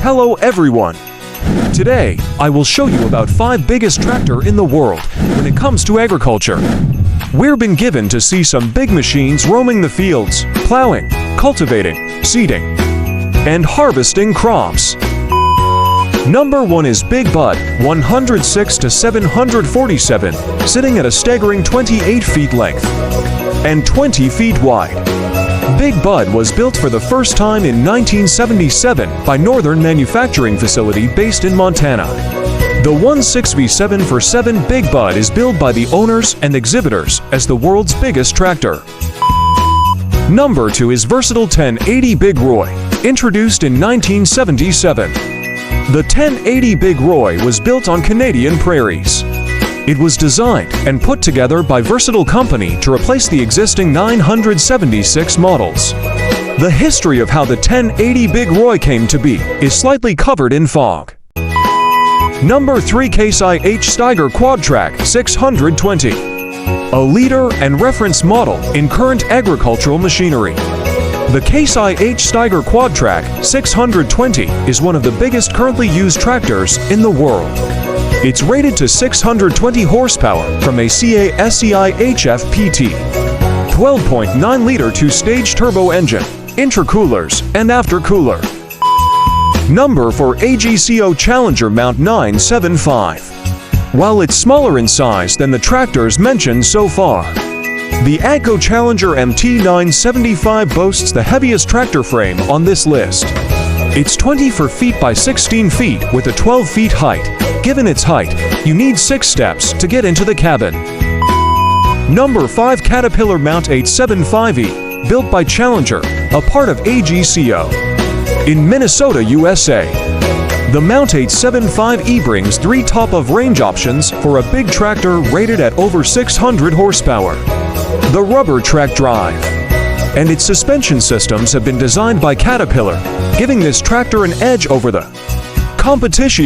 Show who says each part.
Speaker 1: Hello everyone! Today, I will show you about 5 biggest tractor in the world when it comes to agriculture. We've been given to see some big machines roaming the fields, plowing, cultivating, seeding, and harvesting crops. Number 1 is Big Bud 106 to 747, sitting at a staggering 28 feet length and 20 feet wide. Big Bud was built for the first time in 1977 by Northern Manufacturing Facility based in Montana. The 16V747 Big Bud is billed by the owners and exhibitors as the world's biggest tractor. Number 2 is Versatile 1080 Big Roy, introduced in 1977. The 1080 Big Roy was built on Canadian prairies. It was designed and put together by Versatile Company to replace the existing 976 models. The history of how the 1080 Big Roy came to be is slightly covered in fog. Number 3, Case IH Steiger Quadtrac 620, a leader and reference model in current agricultural machinery. The Case IH Steiger Quadtrac 620 is one of the biggest currently used tractors in the world. It's rated to 620 horsepower from a CA SCI HFPT, 12.9-liter 2-stage turbo engine, intercoolers, and aftercooler. Number 4, AGCO Challenger Mount 975. While it's smaller in size than the tractors mentioned so far, the AGCO Challenger MT975 boasts the heaviest tractor frame on this list. It's 24 feet by 16 feet with a 12 feet height. Given its height, you need 6 steps to get into the cabin. Number 5, Caterpillar Mount 875E, built by Challenger, a part of AGCO. In Minnesota, USA. The Mount 875E brings 3 top-of-range options for a big tractor rated at over 600 horsepower. The rubber track drive and its suspension systems have been designed by Caterpillar, giving this tractor an edge over the competition.